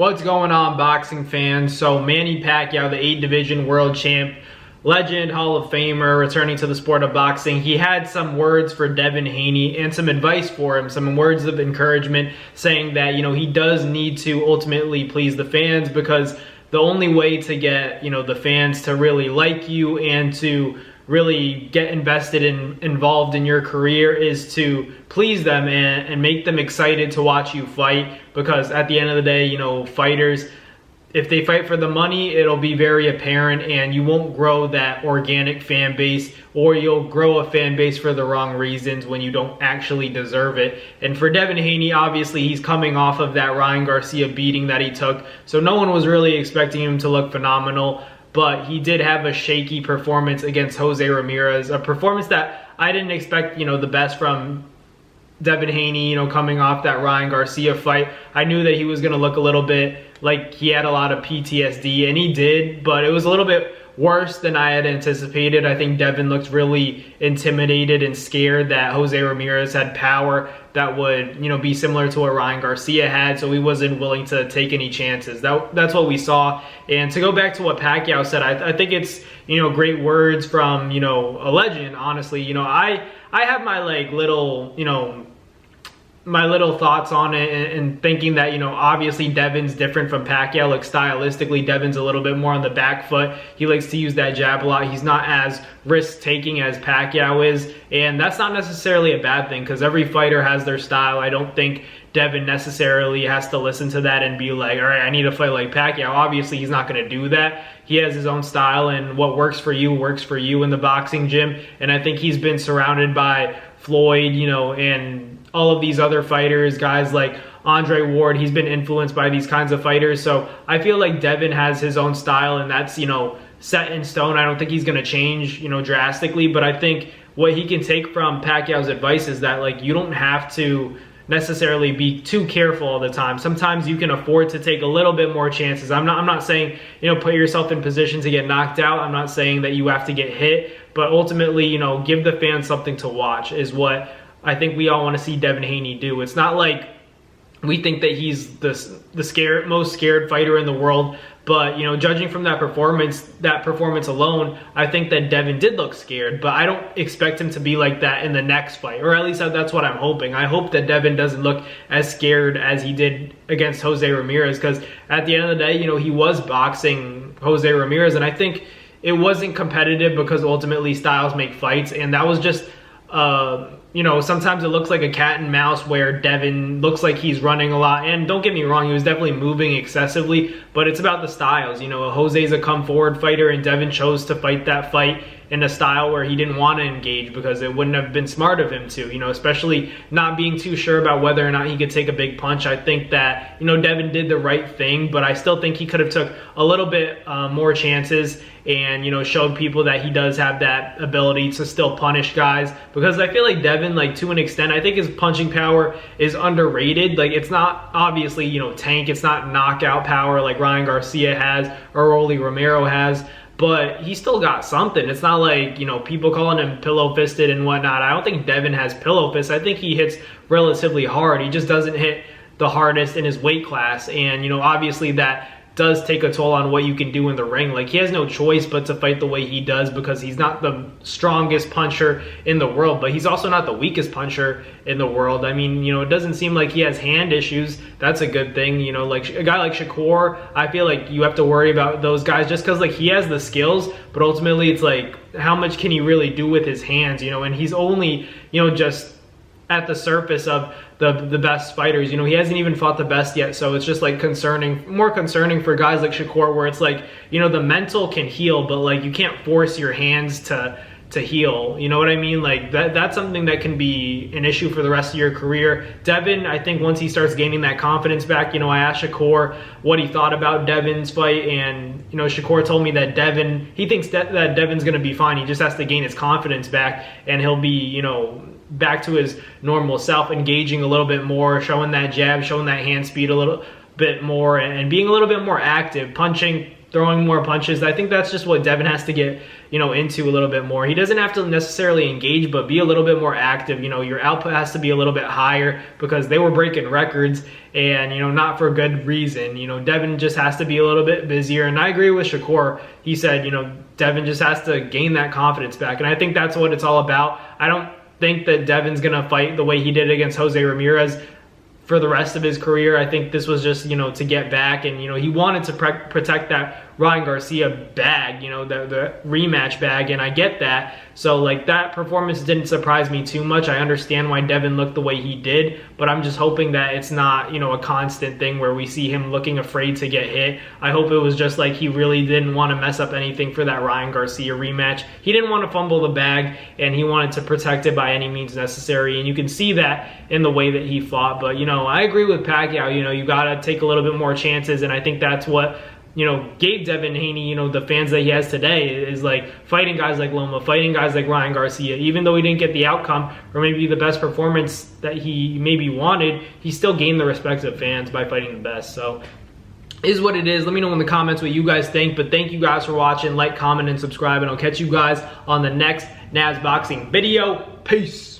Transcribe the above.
What's going on, boxing fans? So Manny Pacquiao, the 8 division world champ, legend, Hall of Famer, returning to the sport of boxing. He had some words for Devin Haney and some advice for him, some words of encouragement, saying that, he does need to ultimately please the fans, because the only way to get, the fans to really like you and to really get invested and involved in your career is to please them and make them excited to watch you fight. Because at the end of the day, fighters, if they fight for the money, it'll be very apparent, and you won't grow that organic fan base, or you'll grow a fan base for the wrong reasons when you don't actually deserve it. And for Devin Haney, obviously he's coming off of that Ryan Garcia beating that he took, so no one was really expecting him to look phenomenal. But he did have a shaky performance against Jose Ramirez, a performance that I didn't expect, the best from Devin Haney, coming off that Ryan Garcia fight. I knew that he was going to look a little bit like he had a lot of PTSD, and he did, but it was a little bit worse than I had anticipated. I think Devin looked really intimidated and scared that Jose Ramirez had power that would, be similar to what Ryan Garcia had, so he wasn't willing to take any chances. That's what we saw. And to go back to what Pacquiao said, I think it's, great words from, a legend, honestly. I have my little thoughts on it, and thinking that, obviously Devin's different from Pacquiao. Like, stylistically, Devin's a little bit more on the back foot. He likes to use that jab a lot. He's not as risk-taking as Pacquiao is, and that's not necessarily a bad thing, because every fighter has their style. I don't think Devin necessarily has to listen to that and be like, all right, I need to fight like Pacquiao. Obviously, he's not going to do that. He has his own style, and what works for you in the boxing gym. And I think he's been surrounded by Floyd, and all of these other fighters, guys like Andre Ward. He's been influenced by these kinds of fighters. So I feel like Devin has his own style, and that's, set in stone. I don't think he's going to change, drastically. But I think what he can take from Pacquiao's advice is that, like, you don't have to necessarily be too careful all the time. Sometimes you can afford to take a little bit more chances. I'm not saying, put yourself in position to get knocked out. I'm not saying that you have to get hit, but ultimately, give the fans something to watch is what I think we all want to see Devin Haney do. It's not like we think that he's the most scared fighter in the world, but judging from that performance alone, I think that Devin did look scared. But I don't expect him to be like that in the next fight, or at least that's what I'm hoping. I hope that Devin doesn't look as scared as he did against Jose Ramirez, because at the end of the day, he was boxing Jose Ramirez, and I think it wasn't competitive because ultimately styles make fights, and that was just sometimes it looks like a cat and mouse where Devin looks like he's running a lot. And don't get me wrong, he was definitely moving excessively, but it's about the styles. Jose's a come forward fighter, and Devin chose to fight that fight in a style where he didn't want to engage, because it wouldn't have been smart of him to, especially not being too sure about whether or not he could take a big punch. I think that, Devin did the right thing, but I still think he could have took a little bit more chances and, showed people that he does have that ability to still punish guys. Because I feel like Devin, to an extent, I think his punching power is underrated. Like, it's not obviously, tank, it's not knockout power like Ryan Garcia has or Rolly Romero has, but he still got something. It's not like, people calling him pillow-fisted and whatnot. I don't think Devin has pillow fists. I think he hits relatively hard. He just doesn't hit the hardest in his weight class. And, obviously that does take a toll on what you can do in the ring. Like, he has no choice but to fight the way he does, because he's not the strongest puncher in the world, but he's also not the weakest puncher in the world. I mean, it doesn't seem like he has hand issues. That's a good thing. Like a guy like Shakur, I feel like you have to worry about those guys just because, like, he has the skills, but ultimately it's like, how much can he really do with his hands, and he's only, just at the surface of the best fighters. He hasn't even fought the best yet, so it's just like more concerning for guys like Shakur, where it's like, the mental can heal, but like, you can't force your hands to heal. You know what I mean? Like, that's something that can be an issue for the rest of your career. Devin, I think once he starts gaining that confidence back, I asked Shakur what he thought about Devin's fight, and Shakur told me that he thinks that Devin's going to be fine. He just has to gain his confidence back, and he'll be, back to his normal self, engaging a little bit more, showing that jab, showing that hand speed a little bit more, and being a little bit more active, punching throwing more punches. I think that's just what Devin has to get, into a little bit more. He doesn't have to necessarily engage, but be a little bit more active. Your output has to be a little bit higher because they were breaking records and, not for good reason. Devin just has to be a little bit busier. And I agree with Shakur. He said, Devin just has to gain that confidence back. And I think that's what it's all about. I don't think that Devin's going to fight the way he did against Jose Ramirez for the rest of his career. I think this was just, to get back, and, he wanted to protect that Ryan Garcia bag, the rematch bag, and I get that. So, that performance didn't surprise me too much. I understand why Devin looked the way he did, but I'm just hoping that it's not, a constant thing where we see him looking afraid to get hit. I hope it was just he really didn't want to mess up anything for that Ryan Garcia rematch. He didn't want to fumble the bag, and he wanted to protect it by any means necessary, and you can see that in the way that he fought. But, I agree with Pacquiao. You got to take a little bit more chances, and I think that's what gave Devin Haney, the fans that he has today, is fighting guys like Loma, fighting guys like Ryan Garcia. Even though he didn't get the outcome or maybe the best performance that he maybe wanted, he still gained the respect of fans by fighting the best. So, is what it is. Let me know in the comments what you guys think. But thank you guys for watching. Like, comment, and subscribe. And I'll catch you guys on the next Naz Boxing video. Peace.